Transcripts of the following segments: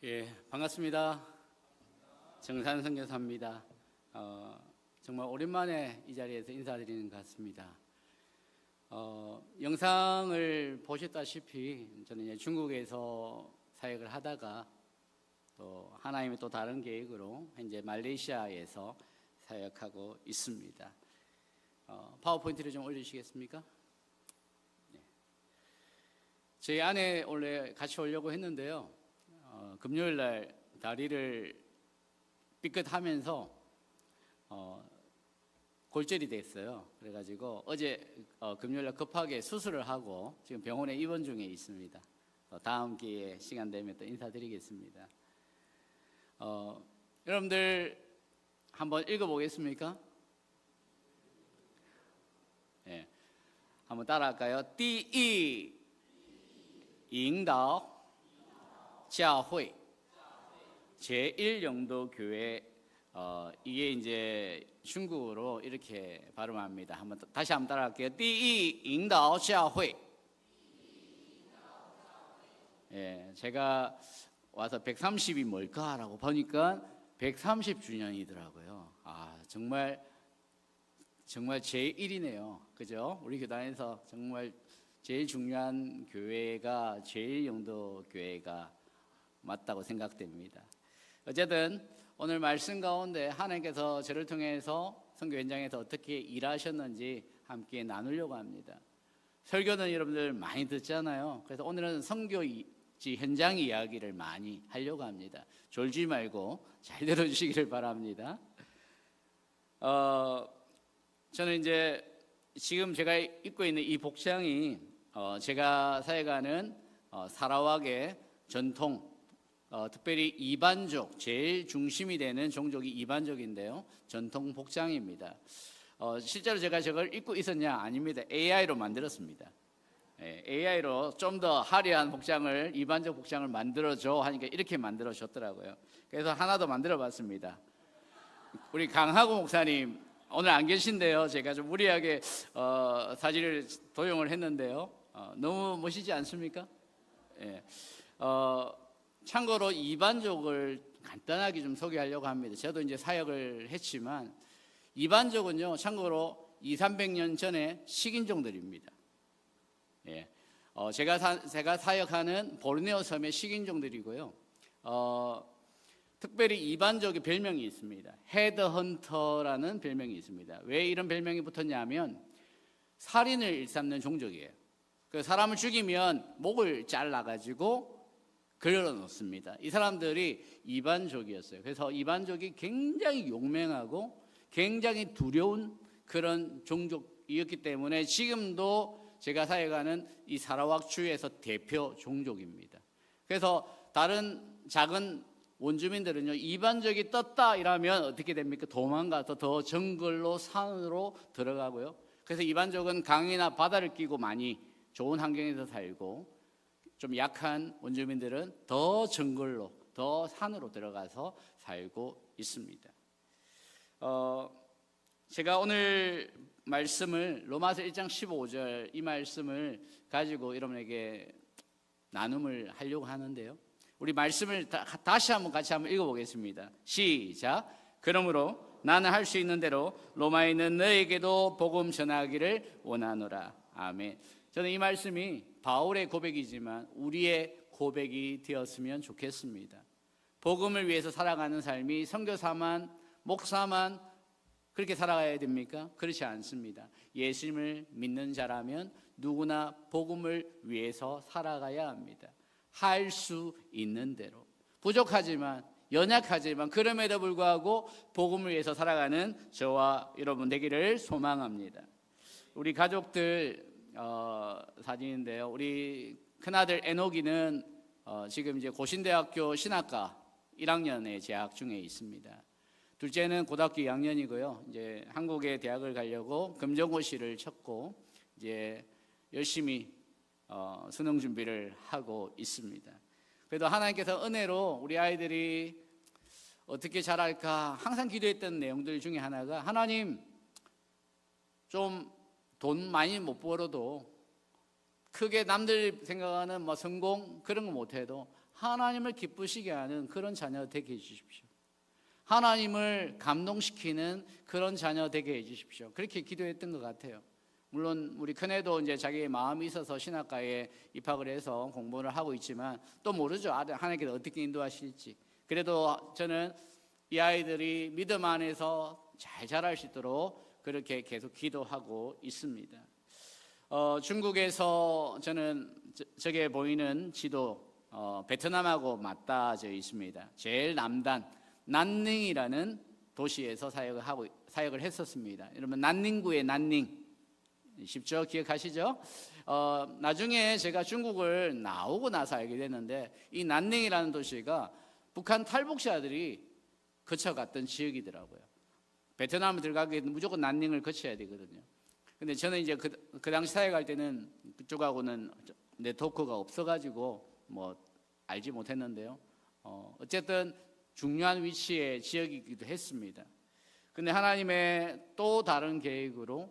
예, 반갑습니다. 정산 선교사입니다. 정말 오랜만에 이 자리에서 인사드리는 것 같습니다. 영상을 보셨다시피 저는 중국에서 사역을 하다가 또 하나님의 또 다른 계획으로 현재 말레이시아에서 사역하고 있습니다. 파워포인트를 좀 올려주시겠습니까? 네. 저희 아내 원래 같이 오려고 했는데요. 금요일 날 다리를 삐끗하면서 골절이 됐어요. 그래가지고 어제 금요일 날 급하게 수술을 하고 지금 병원에 입원 중에 있습니다. 다음 기회에 시간 되면 또 인사드리겠습니다. 여러분들 한번 읽어보겠습니까? 네, 한번 따라할까요? 第一引导教会제1영도교회 이게 이제 중국어로 이렇게 발음합니다. 다시 한번 따라할게요. 第一引导教会 예, 제가 와서 130이 뭘까라고 보니까 130주년이더라고요. 정말 제1이네요. 그죠? 우리 교단에서 정말 제일 중요한 교회가 제1영도교회가 맞다고 생각됩니다. 어쨌든 오늘 말씀 가운데 하나님께서 저를 통해서 선교 현장에서 어떻게 일하셨는지 함께 나누려고 합니다. 설교는 여러분들 많이 듣잖아요. 그래서 오늘은 선교지 현장 이야기를 많이 하려고 합니다. 졸지 말고 잘 들어주시기를 바랍니다. 저는 이제 지금 제가 입고 있는 이 복장이 제가 사역하는 사라왁의 전통 특별히 이반족, 제일 중심이 되는 종족이 이반족인데요. 전통 복장입니다. 실제로 제가 저걸 입고 있었냐? 아닙니다. AI로 만들었습니다. AI로 좀 더 화려한 복장을, 이반족 복장을 만들어줘 하니까 이렇게 만들어줬더라고요. 그래서 하나 더 만들어봤습니다. 우리 강하고 목사님 오늘 안 계신데요. 제가 좀 무리하게 사진을 도용을 했는데요. 너무 멋있지 않습니까? 예. 참고로 이반족을 간단하게 좀 소개하려고 합니다. 저도 이제 사역을 했지만 이반족은요, 참고로 200~300년 전에 식인종들입니다. 예. 제가 사역하는 보르네오 섬의 식인종들이고요. 특별히 이반족의 별명이 있습니다. 헤드헌터라는 별명이 있습니다. 왜 이런 별명이 붙었냐면 살인을 일삼는 종족이에요. 그 사람을 죽이면 목을 잘라가지고 걸어놓습니다. 이 사람들이 이반족이었어요. 그래서 이반족이 굉장히 용맹하고 굉장히 두려운 그런 종족이었기 때문에 지금도 제가 사역하는 이 사라왁 주에서 대표 종족입니다. 그래서 다른 작은 원주민들은요, 이반족이 떴다 이러면 어떻게 됩니까? 도망가서 더 정글로 산으로 들어가고요. 그래서 이반족은 강이나 바다를 끼고 많이 좋은 환경에서 살고, 좀 약한 원주민들은 더 정글로, 더 산으로 들어가서 살고 있습니다. 제가 오늘 말씀을 로마서 1장 15절 이 말씀을 가지고 여러분에게 나눔을 하려고 하는데요. 우리 말씀을 다시 한번 같이 한번 읽어보겠습니다. 시작. 그러므로 나는 할 수 있는 대로 로마에 있는 너에게도 복음 전하기를 원하노라. 아멘. 저는 이 말씀이 바울의 고백이지만 우리의 고백이 되었으면 좋겠습니다. 복음을 위해서 살아가는 삶이 선교사만, 목사만 그렇게 살아가야 됩니까? 그렇지 않습니다. 예수님을 믿는 자라면 누구나 복음을 위해서 살아가야 합니다. 할 수 있는 대로. 부족하지만, 연약하지만 그럼에도 불구하고 복음을 위해서 살아가는 저와 여러분 되기를 소망합니다. 우리 가족들 사진인데요. 우리 큰아들 에녹이는 지금 이제 고신대학교 신학과 1학년에 재학 중에 있습니다. 둘째는 고등학교 2학년이고요. 이제 한국의 대학을 가려고 검정고시를 쳤고 이제 열심히 수능 준비를 하고 있습니다. 그래도 하나님께서 은혜로 우리 아이들이 어떻게 자랄까 항상 기도했던 내용들 중에 하나가 하나님 좀 돈 많이 못 벌어도 크게 남들 생각하는 뭐 성공 그런 거 못해도 하나님을 기쁘시게 하는 그런 자녀 되게 해주십시오. 하나님을 감동시키는 그런 자녀 되게 해주십시오. 그렇게 기도했던 것 같아요. 물론 우리 큰애도 이제 자기의 마음이 있어서 신학과에 입학을 해서 공부를 하고 있지만 또 모르죠. 하나님께서 어떻게 인도하실지. 그래도 저는 이 아이들이 믿음 안에서 잘 자랄 수 있도록 그렇게 계속 기도하고 있습니다. 중국에서 저는 저게 보이는 지도 베트남하고 맞닿아져 있습니다. 제일 남단 난닝이라는 도시에서 사역을 했었습니다. 여러분 난닝구의 난닝 쉽죠? 기억하시죠? 나중에 제가 중국을 나오고 나서 알게 됐는데 이 난닝이라는 도시가 북한 탈북자들이 거쳐갔던 지역이더라고요. 베트남에 들어가기 위해 무조건 난닝을 거쳐야 되거든요. 근데 저는 이제 그 당시 사역할 때는 그쪽하고는 네트워크가 없어가지고 뭐 알지 못했는데요. 어쨌든 중요한 위치의 지역이기도 했습니다. 근데 하나님의 또 다른 계획으로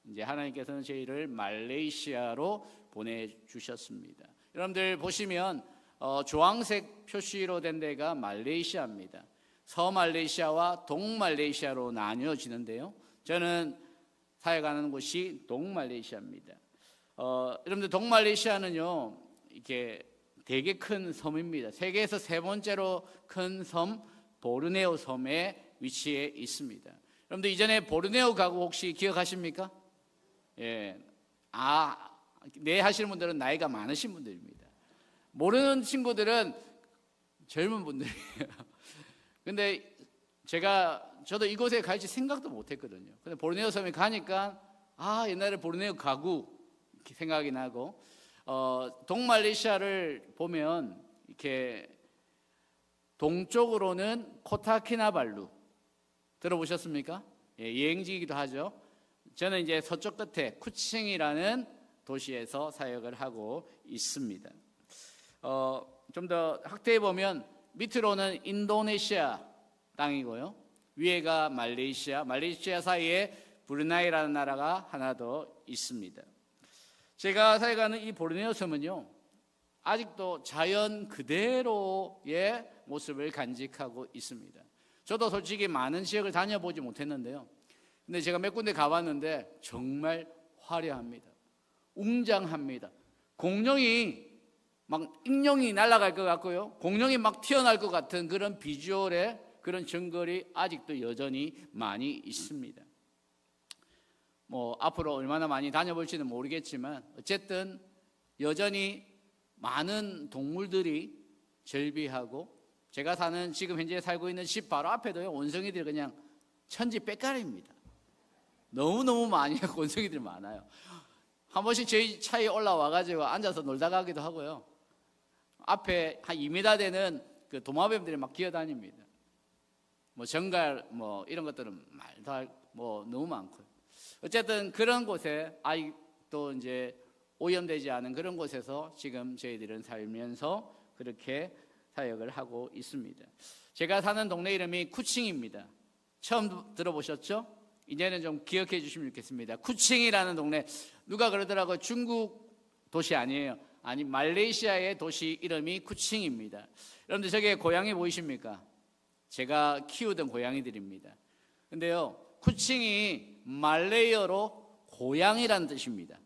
이제 하나님께서는 저희를 말레이시아로 보내주셨습니다. 여러분들 보시면 주황색 표시로 된 데가 말레이시아입니다. 서말레이시아와 동말레이시아로 나뉘어지는데요. 저는 사역하는 곳이 동말레이시아입니다. 여러분들 동말레이시아는요, 이렇게 되게 큰 섬입니다. 세계에서 세 번째로 큰 섬 보르네오 섬에 위치해 있습니다. 여러분들 이전에 보르네오 가고 혹시 기억하십니까? 예, 네 하시는 분들은 나이가 많으신 분들입니다. 모르는 친구들은 젊은 분들이에요. 근데 저도 이곳에 갈지 생각도 못했거든요. 근데 보르네오 섬에 가니까 옛날에 보르네오 가구 이렇게 생각이 나고 동말레이시아를 보면 이렇게 동쪽으로는 코타키나발루 들어보셨습니까? 예, 여행지이기도 하죠. 저는 이제 서쪽 끝에 쿠칭이라는 도시에서 사역을 하고 있습니다. 좀 더 확대해 보면 밑으로는 인도네시아 땅이고요. 위에가 말레이시아 사이에 브루나이라는 나라가 하나 더 있습니다. 제가 사역하는 이 보르네오 섬은요, 아직도 자연 그대로의 모습을 간직하고 있습니다. 저도 솔직히 많은 지역을 다녀보지 못했는데요. 근데 제가 몇 군데 가봤는데 정말 화려합니다. 웅장합니다. 공룡이 막 익룡이 날아갈 것 같고요. 공룡이 막 튀어나올 것 같은 그런 비주얼의 그런 정글이 아직도 여전히 많이 있습니다. 뭐 앞으로 얼마나 많이 다녀볼지는 모르겠지만 어쨌든 여전히 많은 동물들이 절비하고 제가 지금 현재 살고 있는 집 바로 앞에도요, 원숭이들이 그냥 천지빽가리입니다. 너무너무 많이 원숭이들이 많아요. 한 번씩 저희 차에 올라와가지고 앉아서 놀다 가기도 하고요. 앞에 한 2m 되는 그 도마뱀들이 막 기어다닙니다. 뭐 정갈 뭐 이런 것들은 말도 뭐 너무 많고요. 어쨌든 그런 곳에 또 이제 오염되지 않은 그런 곳에서 지금 저희들은 살면서 그렇게 사역을 하고 있습니다. 제가 사는 동네 이름이 쿠칭입니다. 처음 들어보셨죠? 이제는 좀 기억해 주시면 좋겠습니다. 쿠칭이라는 동네, 누가 그러더라고요. 중국 도시 아니에요. 아니, 말레이시아의 도시 이름이 쿠칭입니다. 여러분들 저게 고양이 보이십니까? 제가 키우던 고양이들입니다. 근데요, 쿠칭이 말레이어로 고양이라는 뜻입니다.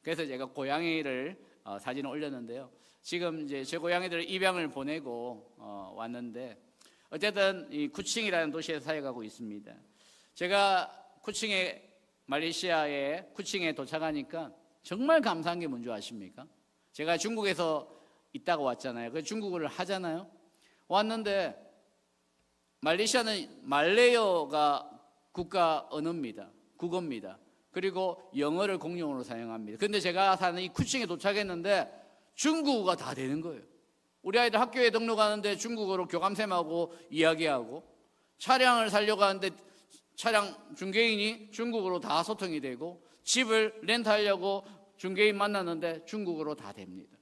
그래서 제가 고양이를 사진을 올렸는데요. 지금 이제 제 고양이들 입양을 보내고 왔는데, 어쨌든 이 쿠칭이라는 도시에서 사역하고 있습니다. 제가 말레이시아의 쿠칭에 도착하니까 정말 감사한 게 뭔지 아십니까? 제가 중국에서 있다가 왔잖아요. 그래서 중국어를 하잖아요. 왔는데 말레이시아는 말레이어가 국가 언어입니다. 국어입니다. 그리고 영어를 공용어로 사용합니다. 그런데 제가 사는 이 쿠칭에 도착했는데 중국어가 다 되는 거예요. 우리 아이들 학교에 등록하는데 중국어로 교감쌤하고 이야기하고, 차량을 살려고 하는데 차량 중개인이 중국어로 다 소통이 되고, 집을 렌트하려고 중개인 만났는데 중국어로 다 됩니다.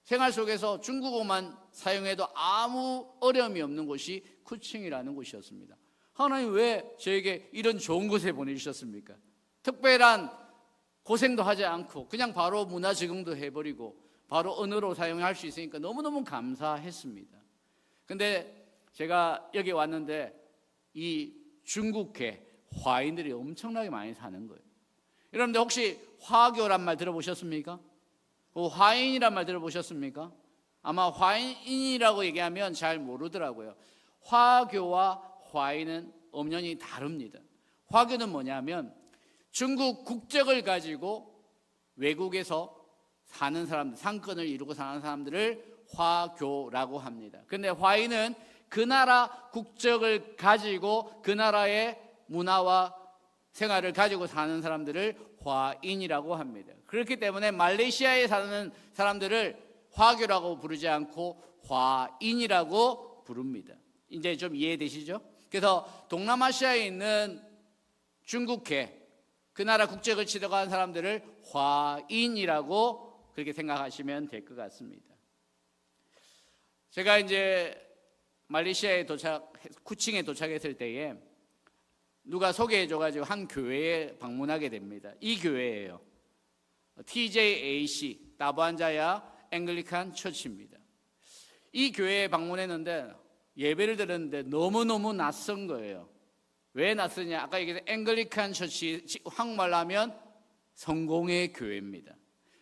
생활 속에서 중국어만 사용해도 아무 어려움이 없는 곳이 쿠칭이라는 곳이었습니다. 하나님 왜 저에게 이런 좋은 곳에 보내주셨습니까? 특별한 고생도 하지 않고 그냥 바로 문화 적응도 해버리고 바로 언어로 사용할 수 있으니까 너무너무 감사했습니다. 근데 제가 여기 왔는데 이 중국계 화인들이 엄청나게 많이 사는 거예요. 여러분들 혹시 화교란 말 들어보셨습니까? 화인이란 말 들어보셨습니까? 아마 화인이라고 얘기하면 잘 모르더라고요. 화교와 화인은 엄연히 다릅니다. 화교는 뭐냐면 중국 국적을 가지고 외국에서 사는 사람들, 상권을 이루고 사는 사람들을 화교라고 합니다. 근데 화인은 그 나라 국적을 가지고 그 나라의 문화와 생활을 가지고 사는 사람들을 화인이라고 합니다. 그렇기 때문에 말레이시아에 사는 사람들을 화교라고 부르지 않고 화인이라고 부릅니다. 이제 좀 이해되시죠? 그래서 동남아시아에 있는 중국계, 그 나라 국적을 취득한 사람들을 화인이라고 그렇게 생각하시면 될 것 같습니다. 제가 이제 말레이시아에 쿠칭에 도착했을 때에 누가 소개해줘가지고 한 교회에 방문하게 됩니다. 이 교회예요. TJAC, 다부안자야 앵글리칸 처치입니다. 이 교회에 방문했는데 예배를 드렸는데 너무너무 낯선 거예요. 왜 낯서냐? 아까 얘기했던 앵글리칸 처치, 한국말로 하면 성공의 교회입니다.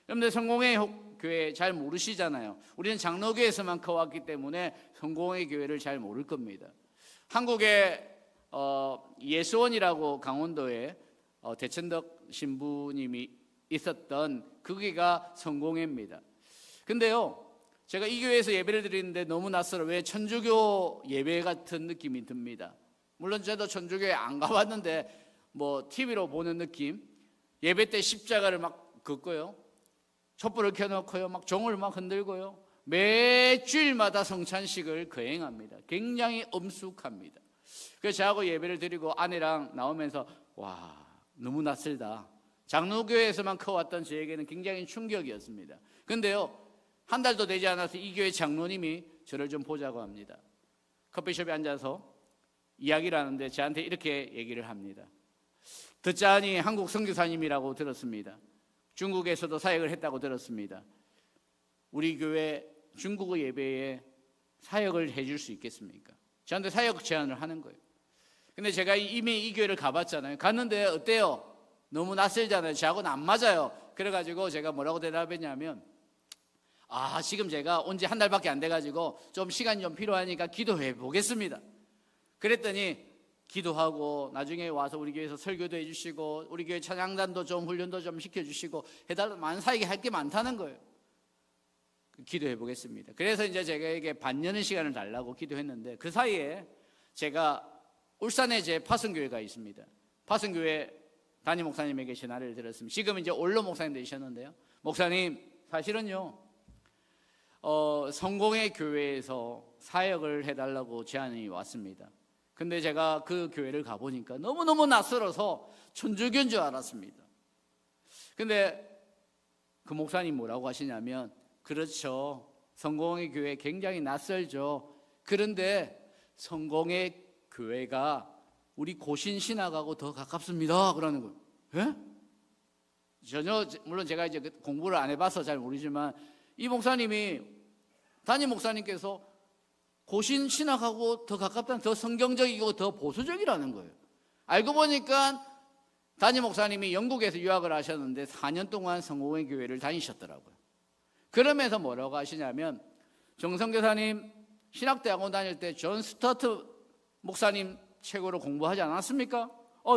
여러분들 성공의 교회 잘 모르시잖아요. 우리는 장로교에서만 커왔기 때문에 성공의 교회를 잘 모를 겁니다. 한국에 예수원이라고 강원도에 대천덕 신부님이 있었던 그 교회가 성공회입니다. 근데요, 제가 이 교회에서 예배를 드리는데 너무 낯설어. 왜? 천주교 예배 같은 느낌이 듭니다. 물론 저도 천주교에 안 가봤는데 뭐 TV로 보는 느낌. 예배 때 십자가를 막 긋고요, 촛불을 켜놓고요, 막 종을 막 흔들고요, 매 주일마다 성찬식을 거행합니다. 굉장히 엄숙합니다. 그래서 저하고 예배를 드리고 아내랑 나오면서 와, 너무 낯설다. 장로교회에서만 커왔던 저에게는 굉장히 충격이었습니다. 근데요, 한 달도 되지 않아서 이 교회 장로님이 저를 좀 보자고 합니다. 커피숍에 앉아서 이야기를 하는데 저한테 이렇게 얘기를 합니다. 듣자니 한국 선교사님이라고 들었습니다. 중국에서도 사역을 했다고 들었습니다. 우리 교회 중국어 예배에 사역을 해줄 수 있겠습니까? 저한테 사역 제안을 하는 거예요. 근데 제가 이미 이 교회를 가봤잖아요. 갔는데 어때요? 너무 낯설잖아요. 저하고는 안 맞아요. 그래가지고 제가 뭐라고 대답했냐면, 지금 제가 온 지 한 달밖에 안 돼가지고 좀 시간이 좀 필요하니까 기도해 보겠습니다. 그랬더니 기도하고 나중에 와서 우리 교회에서 설교도 해주시고 우리 교회 찬양단도 좀 훈련도 좀 시켜주시고 해달라고 만사에게 할 게 많다는 거예요. 기도해 보겠습니다. 그래서 이제 제가 반년의 시간을 달라고 기도했는데 그 사이에 제가 울산에 제 파송교회가 있습니다. 파송교회 담임 목사님에게 전화를 드렸습니다. 지금 이제 올로 목사님 되셨는데요. 목사님, 사실은요, 성공의 교회에서 사역을 해달라고 제안이 왔습니다. 근데 제가 그 교회를 가보니까 너무너무 낯설어서 천주교인 줄 알았습니다. 근데 그 목사님 뭐라고 하시냐면, 그렇죠, 성공의 교회 굉장히 낯설죠. 그런데 성공의 교회가 우리 고신 신학하고 더 가깝습니다. 그러는 거예요. 예? 전혀, 물론 제가 이제 공부를 안 해봐서 잘 모르지만 이 목사님이, 담임 목사님께서 고신 신학하고 더 가깝다는, 더 성경적이고 더 보수적이라는 거예요. 알고 보니까 담임 목사님이 영국에서 유학을 하셨는데 4년 동안 성공의 교회를 다니셨더라고요. 그러면서 뭐라고 하시냐면, 정성교사님 신학대학원 다닐 때 존 스터트 목사님 책으로 공부하지 않았습니까?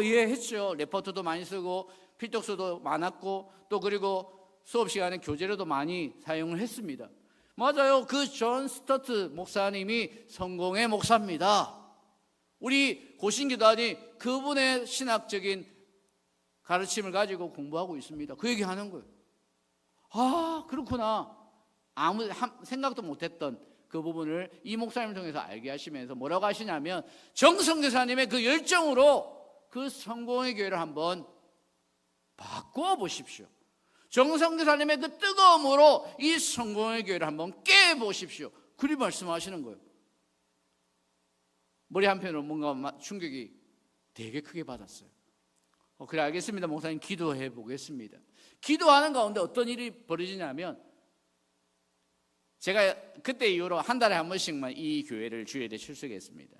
예, 했죠. 레포트도 많이 쓰고 필독서도 많았고 또 그리고 수업 시간에 교재로도 많이 사용을 했습니다. 맞아요. 그 존 스터트 목사님이 성공의 목사입니다. 우리 고신교단이 그분의 신학적인 가르침을 가지고 공부하고 있습니다. 그 얘기하는 거예요. 그렇구나. 아무 생각도 못했던 그 부분을 이 목사님을 통해서 알게 하시면서 뭐라고 하시냐면, 정성교사님의 그 열정으로 그 성공의 교회를 한번 바꾸어 보십시오. 정성교사님의 그 뜨거움으로 이 성공의 교회를 한번 깨보십시오. 그리 말씀하시는 거예요. 머리 한편으로 뭔가 충격이 되게 크게 받았어요. 그래, 알겠습니다. 목사님, 기도해 보겠습니다. 기도하는 가운데 어떤 일이 벌어지냐면, 제가 그때 이후로 한 달에 한 번씩만 이 교회를 주일에 출석했습니다.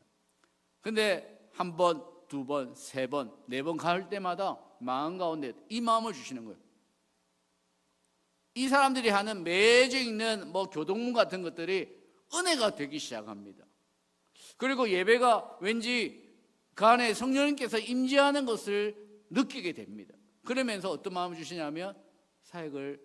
근데 한 번, 두 번, 세 번, 네 번 갈 때마다 마음 가운데 이 마음을 주시는 거예요. 이 사람들이 하는 매주 읽는 교동문 같은 것들이 은혜가 되기 시작합니다. 그리고 예배가 왠지 그 안에 성령님께서 임재하는 것을 느끼게 됩니다. 그러면서 어떤 마음을 주시냐면 사역을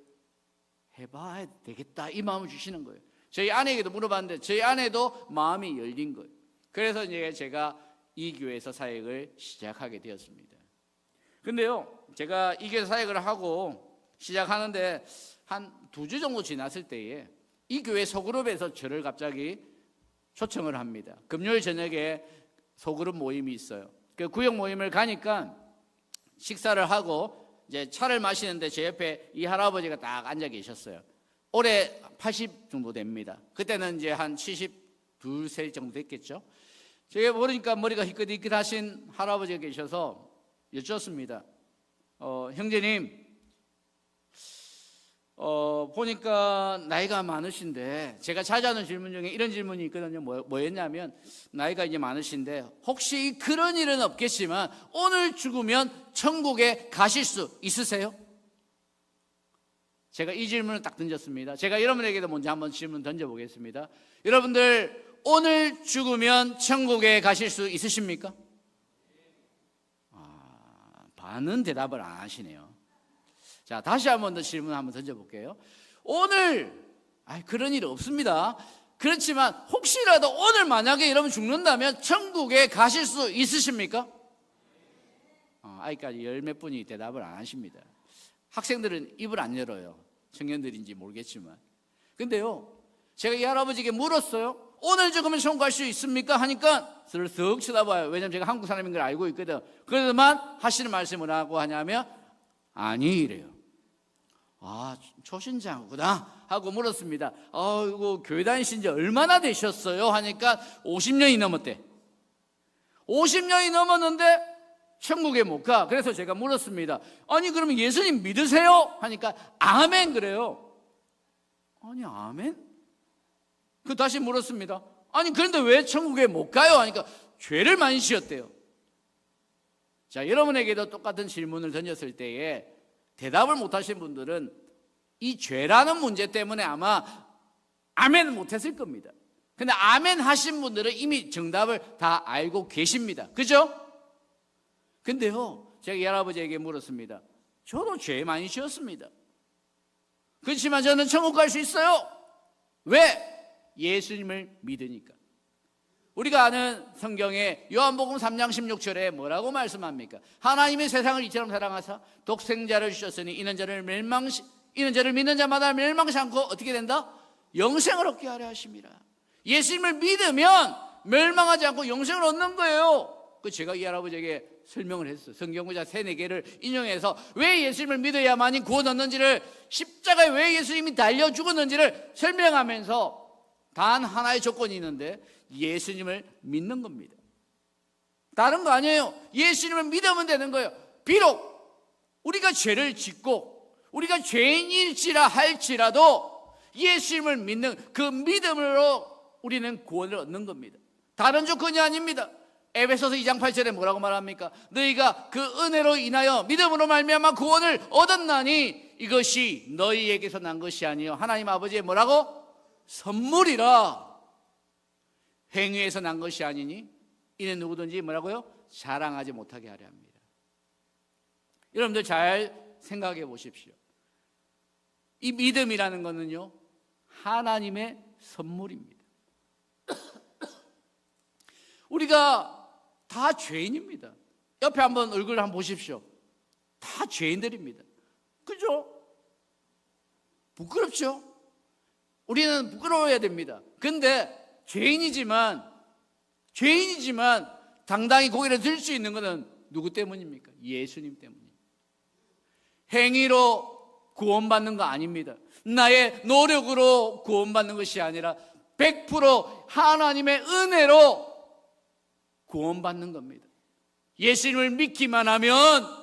해봐야 되겠다 이 마음을 주시는 거예요. 저희 아내에게도 물어봤는데 저희 아내도 마음이 열린 거예요. 그래서 이제 제가 이 교회에서 사역을 시작하게 되었습니다. 근데요, 제가 이 교회 사역을 하고 시작하는데 한 2주 정도 지났을 때에 이 교회 소그룹에서 저를 갑자기 초청을 합니다. 금요일 저녁에 소그룹 모임이 있어요. 그 구역 모임을 가니까 식사를 하고 이제 차를 마시는데 제 옆에 이 할아버지가 딱 앉아 계셨어요. 올해 80 정도 됩니다. 그때는 이제 한 72세 정도 됐겠죠. 제가 보니까 머리가 희끗희끗하신 할아버지가 계셔서 여쭈었습니다. 형제님, 보니까 나이가 많으신데, 제가 자주 하는 질문 중에 이런 질문이 있거든요. 뭐였냐면, 나이가 이제 많으신데 혹시 그런 일은 없겠지만 오늘 죽으면 천국에 가실 수 있으세요? 제가 이 질문을 딱 던졌습니다. 제가 여러분에게도 먼저 한번 질문 던져보겠습니다. 여러분들, 오늘 죽으면 천국에 가실 수 있으십니까? 반은 대답을 안 하시네요. 자, 다시 한번 더 질문 한번 던져볼게요. 오늘 그런 일 없습니다. 그렇지만 혹시라도 오늘 만약에 여러분 죽는다면 천국에 가실 수 있으십니까? 아직까지 열 몇 분이 대답을 안 하십니다. 학생들은 입을 안 열어요. 청년들인지 모르겠지만. 근데요, 제가 이 할아버지에게 물었어요. 오늘 죽으면 천국 갈 수 있습니까? 하니까 슬쩍 쳐다봐요. 왜냐면 제가 한국 사람인 걸 알고 있거든. 그러더만 하시는 말씀이 뭐라고 하냐면 아니 이래요. 초신자구나 하고 물었습니다. 이거 교회 다니신 지 얼마나 되셨어요? 하니까 50년이 넘었대. 50년이 넘었는데 천국에 못 가. 그래서 제가 물었습니다. 아니 그러면 예수님 믿으세요? 하니까 아멘 그래요. 아니 아멘? 다시 물었습니다. 아니 그런데 왜 천국에 못 가요? 하니까 죄를 많이 지었대요. 자, 여러분에게도 똑같은 질문을 던졌을 때에 대답을 못하신 분들은 이 죄라는 문제 때문에 아마 아멘 못했을 겁니다. 근데 아멘 하신 분들은 이미 정답을 다 알고 계십니다. 그죠? 근데요, 제가 이 할아버지에게 물었습니다. 저도 죄 많이 지었습니다. 그렇지만 저는 천국 갈 수 있어요. 왜? 예수님을 믿으니까. 우리가 아는 성경에 요한복음 3장 16절에 뭐라고 말씀합니까? 하나님이 세상을 이처럼 사랑하사 독생자를 주셨으니 이는 저를 믿는 자마다 멸망치 않고 어떻게 된다? 영생을 얻게 하려 하심이라. 예수님을 믿으면 멸망하지 않고 영생을 얻는 거예요. 제가 이 할아버지에게 설명을 했어요. 성경구자 3-4개를 인용해서 왜 예수님을 믿어야만이 구원 얻는지를, 십자가에 왜 예수님이 달려 죽었는지를 설명하면서 단 하나의 조건이 있는데 예수님을 믿는 겁니다. 다른 거 아니에요. 예수님을 믿으면 되는 거예요. 비록 우리가 죄를 짓고 우리가 죄인일지라 할지라도 예수님을 믿는 그 믿음으로 우리는 구원을 얻는 겁니다. 다른 조건이 아닙니다. 에베소서 2장 8절에 뭐라고 말합니까? 너희가 그 은혜로 인하여 믿음으로 말미암아 구원을 얻었나니 이것이 너희에게서 난 것이 아니요 하나님 아버지의 뭐라고? 선물이라. 행위에서 난 것이 아니니 이는 누구든지 뭐라고요? 자랑하지 못하게 하려 합니다. 여러분들 잘 생각해 보십시오. 이 믿음이라는 것은요, 하나님의 선물입니다. 우리가 다 죄인입니다. 옆에 한번 얼굴 한번 보십시오. 다 죄인들입니다. 그죠? 부끄럽죠? 우리는 부끄러워야 됩니다. 근데 죄인이지만 당당히 고개를 들 수 있는 것은 누구 때문입니까? 예수님 때문입니다. 행위로 구원받는 거 아닙니다. 나의 노력으로 구원받는 것이 아니라 100% 하나님의 은혜로 구원받는 겁니다. 예수님을 믿기만 하면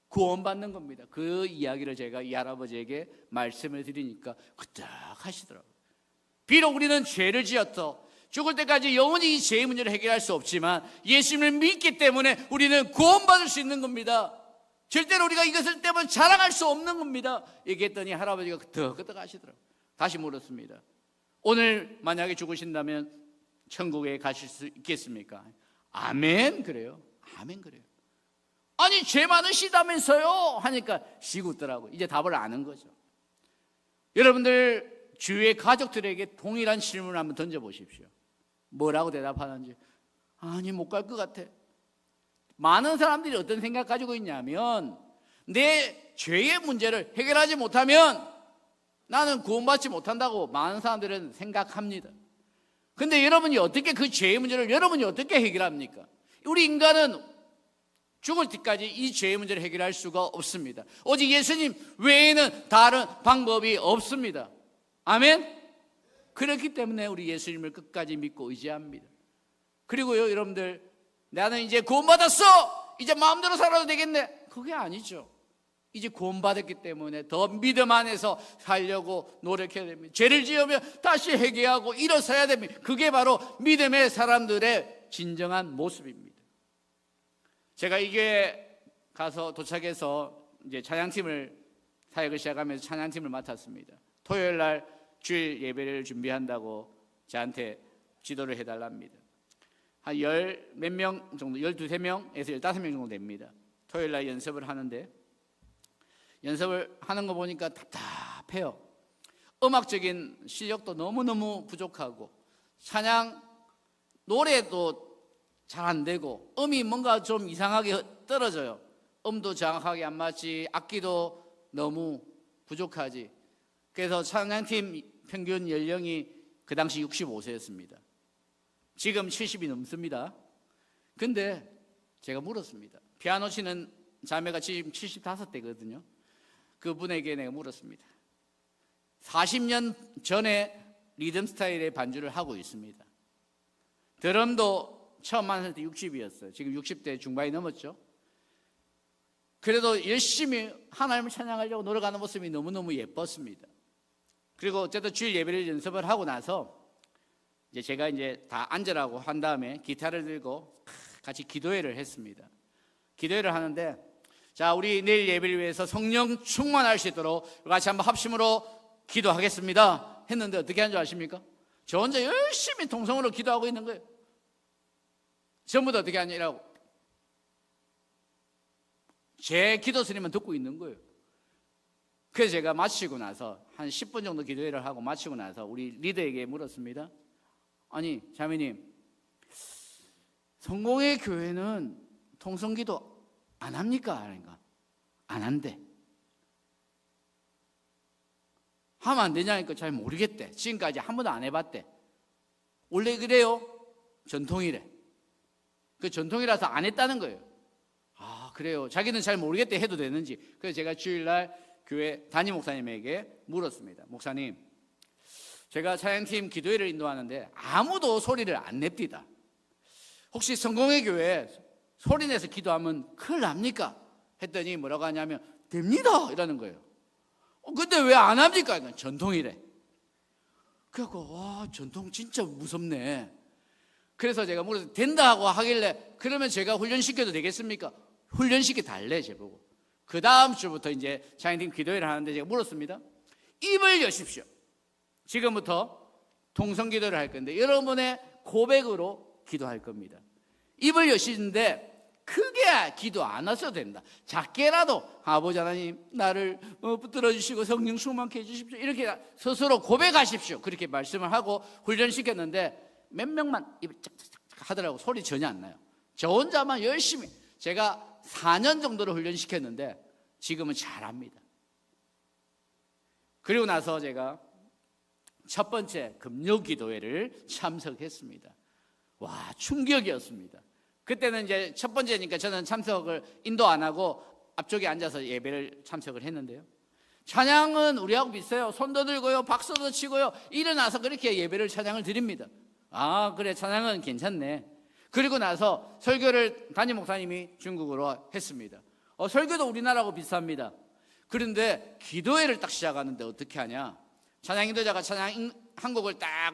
구원받는 겁니다. 그 이야기를 제가 이 할아버지에게 말씀을 드리니까 끄떡 하시더라고요. 비록 우리는 죄를 지었어 죽을 때까지 영원히 이 죄의 문제를 해결할 수 없지만 예수님을 믿기 때문에 우리는 구원받을 수 있는 겁니다. 절대로 우리가 이것을 때문에 자랑할 수 없는 겁니다. 얘기했더니 할아버지가 끄덕끄덕 하시더라고요. 다시 물었습니다. 오늘 만약에 죽으신다면 천국에 가실 수 있겠습니까? 아멘 그래요. 아멘 그래요. 아니 죄 많으시다면서요 하니까 시웃더라고요. 이제 답을 아는 거죠. 여러분들 주위의 가족들에게 동일한 질문을 한번 던져보십시오. 뭐라고 대답하는지. 아니 못 갈 것 같아. 많은 사람들이 어떤 생각 가지고 있냐면 내 죄의 문제를 해결하지 못하면 나는 구원받지 못한다고 많은 사람들은 생각합니다. 근데 여러분이 어떻게 그 죄의 문제를 여러분이 어떻게 해결합니까? 우리 인간은 죽을 때까지 이 죄의 문제를 해결할 수가 없습니다. 오직 예수님 외에는 다른 방법이 없습니다. 아멘? 그렇기 때문에 우리 예수님을 끝까지 믿고 의지합니다. 그리고요 여러분들 나는 이제 구원받았어 이제 마음대로 살아도 되겠네 그게 아니죠. 이제 구원받았기 때문에 더 믿음 안에서 살려고 노력해야 됩니다. 죄를 지으면 다시 회개하고 일어서야 됩니다. 그게 바로 믿음의 사람들의 진정한 모습입니다. 제가 이게 가서 도착해서 이제 찬양팀을 사역을 시작하면서 찬양팀을 맡았습니다. 토요일 날 주일 예배를 준비한다고 저한테 지도를 해달랍니다. 한 열 몇 명 정도, 12~13명에서 15명 정도 됩니다. 토요일 날 연습을 하는데 연습을 하는 거 보니까 답답해요. 음악적인 실력도 너무너무 부족하고 찬양 노래도 잘 안 되고 음이 뭔가 좀 이상하게 떨어져요. 음도 정확하게 안 맞지 악기도 너무 부족하지. 그래서 찬양팀 평균 연령이 그 당시 65세였습니다. 지금 70이 넘습니다. 근데 제가 물었습니다. 피아노 치는 자매가 지금 75대거든요. 그분에게 내가 물었습니다. 40년 전에 리듬 스타일의 반주를 하고 있습니다. 드럼도 처음 만났을 때 60이었어요. 지금 60대 중반이 넘었죠. 그래도 열심히 하나님을 찬양하려고 노력하는 모습이 너무너무 예뻤습니다. 그리고 어쨌든 주일 예배를 연습을 하고 나서 이제 제가 이제 다 앉으라고 한 다음에 기타를 들고 같이 기도회를 했습니다. 기도회를 하는데 자 우리 내일 예배를 위해서 성령 충만할 수 있도록 같이 한번 합심으로 기도하겠습니다 했는데 어떻게 한 줄 아십니까? 저 혼자 열심히 통성으로 기도하고 있는 거예요. 전부 다 어떻게 하냐고 제 기도 소리만 듣고 있는 거예요. 그래서 제가 마치고 나서 한 10분 정도 기도회를 하고 마치고 나서 우리 리더에게 물었습니다. 아니 자매님 성공의 교회는 통성기도 안 합니까? 그러니까 안 한대. 하면 안 되냐니까 잘 모르겠대. 지금까지 한 번도 안 해봤대. 원래 그래요? 전통이래. 그 전통이라서 안 했다는 거예요. 아 그래요? 자기는 잘 모르겠대 해도 되는지. 그래서 제가 주일날 교회 담임 목사님에게 물었습니다. 목사님 제가 찬양팀 기도회를 인도하는데 아무도 소리를 안 냅니다. 혹시 성공의 교회 소리내서 기도하면 큰일 납니까? 했더니 뭐라고 하냐면 됩니다 이러는 거예요. 근데 왜 안 합니까? 전통이래. 그래갖고 와 전통 진짜 무섭네. 그래서 제가 물어서 된다고 하길래 그러면 제가 훈련시켜도 되겠습니까? 훈련시켜 달래 제보고. 그 다음 주부터 이제 찬양팀 기도회를 하는데 제가 물었습니다. 입을 여십시오. 지금부터 통성기도를 할 건데 여러분의 고백으로 기도할 겁니다. 입을 여시는데 크게 기도 안 하셔도 된다. 작게라도 아버지 하나님 나를 붙들어 주시고 성령 충만케 해주십시오. 이렇게 스스로 고백하십시오. 그렇게 말씀을 하고 훈련시켰는데 몇 명만 입을 짝짝짝 하더라고. 소리 전혀 안 나요. 저 혼자만 열심히. 제가 4년 정도를 훈련시켰는데 지금은 잘합니다. 그리고 나서 제가 첫 번째 금요기도회를 참석했습니다. 와 충격이었습니다. 그때는 이제 첫 번째니까 저는 참석을 인도 안 하고 앞쪽에 앉아서 예배를 참석을 했는데요. 찬양은 우리하고 비슷해요. 손도 들고요, 박수도 치고요, 일어나서 그렇게 예배를 찬양을 드립니다. 아 그래 찬양은 괜찮네. 그리고 나서 설교를 담임 목사님이 중국어로 했습니다. 설교도 우리나라하고 비슷합니다. 그런데 기도회를 딱 시작하는데 어떻게 하냐? 찬양 인도자가 찬양 한 곡을 딱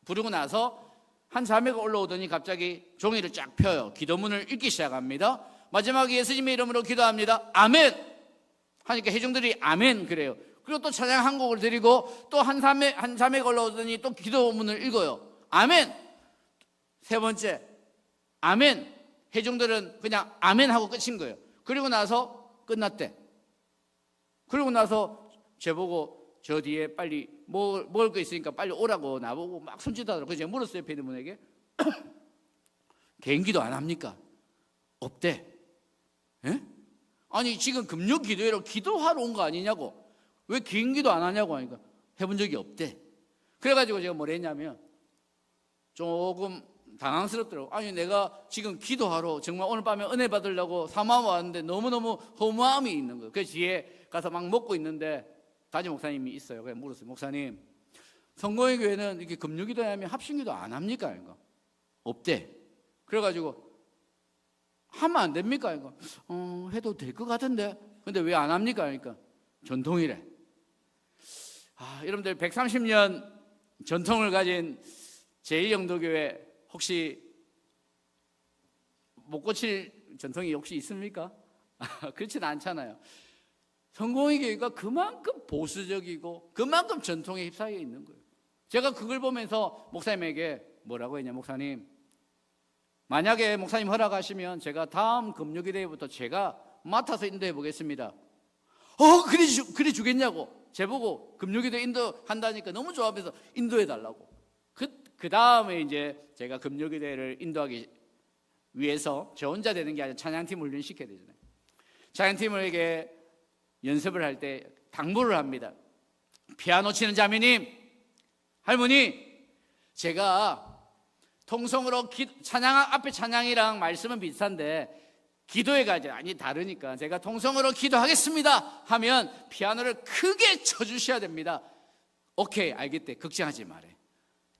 부르고 나서 한 자매가 올라오더니 갑자기 종이를 쫙 펴요. 기도문을 읽기 시작합니다. 마지막에 예수님의 이름으로 기도합니다. 아멘 하니까 회중들이 아멘 그래요. 그리고 또 찬양 한 곡을 드리고 또 한 자매가 올라오더니 또 기도문을 읽어요. 아멘. 세 번째 아멘. 회중들은 그냥 아멘 하고 끝인 거예요. 그리고 나서 끝났대. 그리고 나서 저보고 저 뒤에 빨리 먹을 거 있으니까 빨리 오라고 나보고 막 손짓하더라고요. 그래서 제가 물었어요. 옆에 있는 분에게. 개인기도 안 합니까? 없대. 에? 아니 지금 금요 기도회로 기도하러 온 거 아니냐고. 왜 개인기도 안 하냐고 하니까 해본 적이 없대. 그래가지고 제가 뭘 했냐면 조금 당황스럽더라고. 아니 내가 지금 기도하러 정말 오늘 밤에 은혜 받으려고 사모하고 왔는데 너무너무 허무함이 있는 거예요. 그래서 뒤에 가서 막 먹고 있는데 담임 목사님이 있어요. 그래서 물었어요. 목사님 성공의 교회는 이렇게 금요기도 하면 합심기도 안 합니까? 그러니까 없대. 그래가지고 하면 안 됩니까? 그러니까 해도 될 것 같은데 근데 왜 안 합니까? 그러니까 전통이래. 여러분들 130년 전통을 가진 제1영도교회 혹시 못 고칠 전통이 혹시 있습니까? 그렇지는 않잖아요. 성공의 교회가 그만큼 보수적이고 그만큼 전통에 휩싸여 있는 거예요. 제가 그걸 보면서 목사님에게 뭐라고 했냐. 목사님 만약에 목사님 허락하시면 제가 다음 금요기대회부터 제가 맡아서 인도해 보겠습니다. 그래 주겠냐고. 제보고 금요기도 인도한다니까 너무 좋아하면서 인도해 달라고. 그 다음에 이제 제가 금요기대회를 인도하기 위해서 저 혼자 되는 게 아니라 찬양팀을 훈련시켜야 되잖아요. 찬양팀에게 연습을 할 때 당부를 합니다. 피아노 치는 자매님, 할머니, 제가 통성으로 찬양 앞에 찬양이랑 말씀은 비슷한데 기도회가 아니 다르니까 제가 통성으로 기도하겠습니다 하면 피아노를 크게 쳐주셔야 됩니다. 오케이 알겠대. 걱정하지 말해.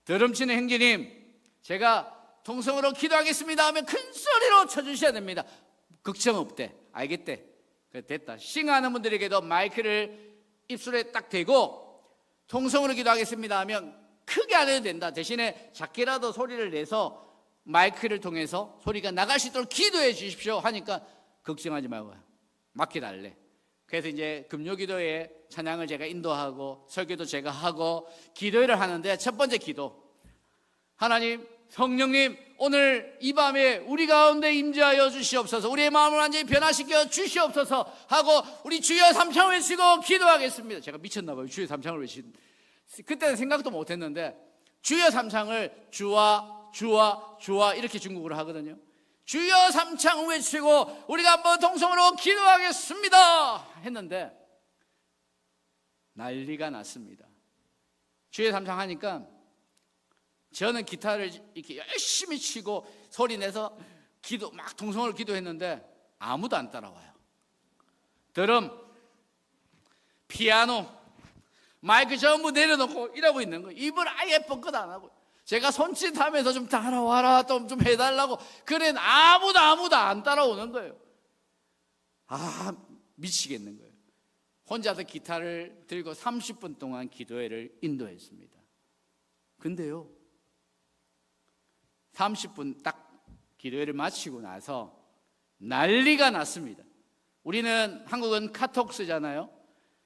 드럼 치는 형제님, 제가 통성으로 기도하겠습니다 하면 큰 소리로 쳐주셔야 됩니다. 걱정 없대. 알겠대. 그래 됐다. 싱하는 분들에게도 마이크를 입술에 딱 대고 통성으로 기도하겠습니다 하면 크게 안 해도 된다. 대신에 작게라도 소리를 내서 마이크를 통해서 소리가 나갈 수 있도록 기도해 주십시오 하니까 걱정하지 말고 맡겨달래. 그래서 이제 금요기도에 찬양을 제가 인도하고 설교도 제가 하고 기도회를 하는데 첫 번째 기도, 하나님 성령님 오늘 이 밤에 우리 가운데 임재하여 주시옵소서, 우리의 마음을 완전히 변화시켜 주시옵소서 하고 우리 주여 삼창을 외치고 기도하겠습니다. 제가 미쳤나 봐요. 주여 삼창을 외친 그때는 생각도 못했는데 주여 삼창을 주와 주와 주와 이렇게 중국어로 하거든요. 주여 삼창을 외치고 우리가 한번 통성으로 기도하겠습니다 했는데 난리가 났습니다. 주여 삼창 하니까 저는 기타를 이렇게 열심히 치고 소리 내서 막 통성으로 기도했는데 아무도 안 따라와요. 드럼, 피아노, 마이크 전부 내려놓고 이러고 있는 거예요. 입을 아예 뻥끗 안 하고. 제가 손짓하면서 좀 따라와라, 좀 해달라고. 그래 아무도 안 따라오는 거예요. 미치겠는 거예요. 혼자서 기타를 들고 30분 동안 기도회를 인도했습니다. 근데요 30분 딱 기도회를 마치고 나서 난리가 났습니다. 우리는 한국은 카톡 쓰잖아요.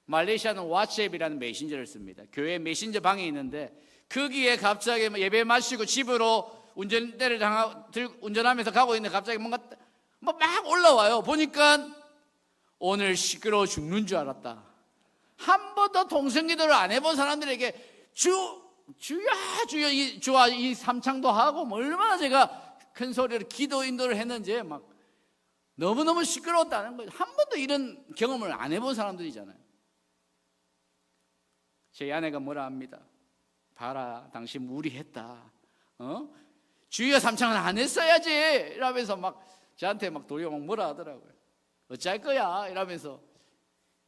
말레이시아는 왓츠앱이라는 메신저를 씁니다. 교회 메신저 방에 있는데 거기에 갑자기 예배 마치고 집으로 운전하면서 가고 있는데 갑자기 뭔가 막 올라와요. 보니까 오늘 시끄러워 죽는 줄 알았다. 한 번도 통성기도를 안 해본 사람들에게 주야 이 삼창도 하고 얼마나 제가 큰 소리로 기도 인도를 했는지 막 너무너무 시끄러웠다는 거예요. 한 번도 이런 경험을 안 해본 사람들이잖아요. 제 아내가 뭐라 합니다. 봐라 당신 무리했다. 주여 삼창은 안 했어야지 이러면서 막 저한테 막 도리어 뭐라 하더라고요. 어찌할 거야 이러면서.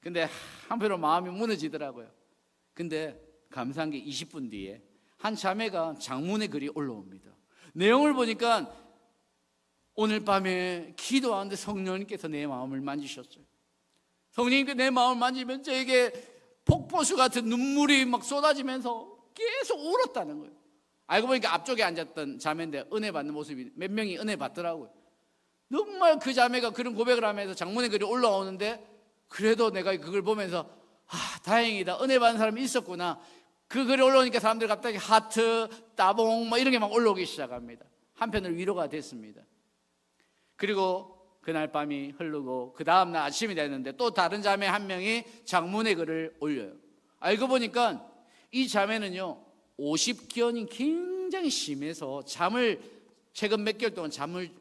근데 한편으로 마음이 무너지더라고요. 근데 감사한 게 20분 뒤에 한 자매가 장문의 글이 올라옵니다. 내용을 보니까 오늘 밤에 기도하는데 성령님께서 내 마음을 만지셨어요. 성령님께서 내 마음을 만지면 저에게 폭포수 같은 눈물이 막 쏟아지면서 계속 울었다는 거예요. 알고 보니까 앞쪽에 앉았던 자매인데 은혜 받는 모습이 몇 명이 은혜 받더라고요. 정말 그 자매가 그런 고백을 하면서 장문의 글이 올라오는데 그래도 내가 그걸 보면서 다행이다, 은혜 받는 사람이 있었구나. 그 글이 올라오니까 사람들이 갑자기 하트, 따봉 뭐 이런 게 막 올라오기 시작합니다. 한편으로 위로가 됐습니다. 그리고 그날 밤이 흐르고 그 다음날 아침이 됐는데 또 다른 자매 한 명이 장문의 글을 올려요. 알고 보니까 이 자매는요 50기운이 굉장히 심해서 잠을 최근 몇 개월 동안 잠을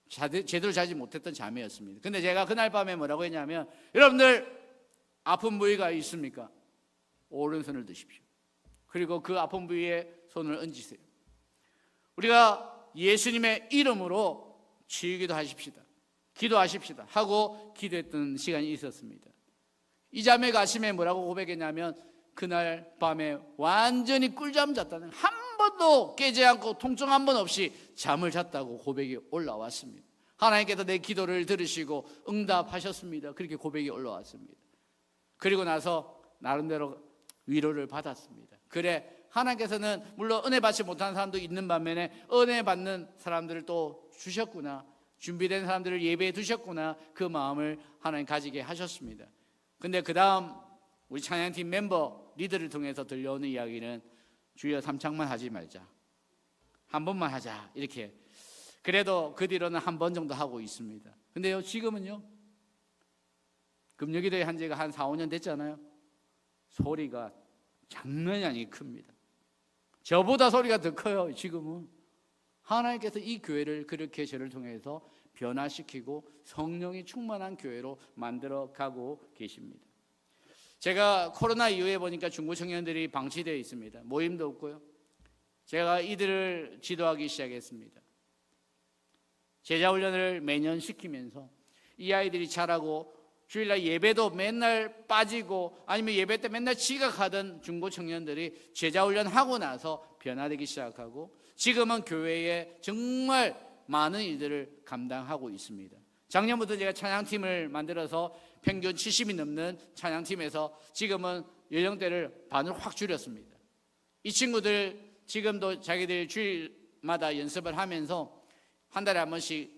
제대로 자지 못했던 자매였습니다. 근데 제가 그날 밤에 뭐라고 했냐면, 여러분들 아픈 부위가 있습니까? 오른손을 드십시오. 그리고 그 아픈 부위에 손을 얹으세요. 우리가 예수님의 이름으로 치유기도 하십시다, 기도하십시다 하고 기도했던 시간이 있었습니다. 이 자매가 아침에 뭐라고 고백했냐면, 그날 밤에 완전히 꿀잠 잤다는, 한 번도 깨지 않고 통증 한 번 없이 잠을 잤다고 고백이 올라왔습니다. 하나님께서 내 기도를 들으시고 응답하셨습니다. 그렇게 고백이 올라왔습니다. 그리고 나서 나름대로 위로를 받았습니다. 그래, 하나님께서는 물론 은혜 받지 못하는 사람도 있는 반면에 은혜 받는 사람들을 또 주셨구나, 준비된 사람들을 예배해 두셨구나, 그 마음을 하나님 가지게 하셨습니다. 근데 그 다음 우리 찬양팀 멤버 리더를 통해서 들려오는 이야기는, 주여 3창만 하지 말자, 한 번만 하자, 이렇게. 그래도 그 뒤로는 한 번 정도 하고 있습니다. 근데요 지금은요, 금요기도에 한 지가 한 4, 5년 됐잖아요. 소리가 장난이 아니게 큽니다. 저보다 소리가 더 커요. 지금은 하나님께서 이 교회를 그렇게 저를 통해서 변화시키고 성령이 충만한 교회로 만들어 가고 계십니다. 제가 코로나 이후에 보니까 중고 청년들이 방치되어 있습니다. 모임도 없고요. 제가 이들을 지도하기 시작했습니다. 제자훈련을 매년 시키면서 이 아이들이 자라고 주일날 예배도 맨날 빠지고 아니면 예배 때 맨날 지각하던 중고 청년들이 제자훈련하고 나서 변화되기 시작하고, 지금은 교회에 정말 많은 일들을 감당하고 있습니다. 작년부터 제가 찬양팀을 만들어서 평균 70이 넘는 찬양팀에서 지금은 연령대를 반으로 확 줄였습니다. 이 친구들 지금도 자기들 주일마다 연습을 하면서 한 달에 한 번씩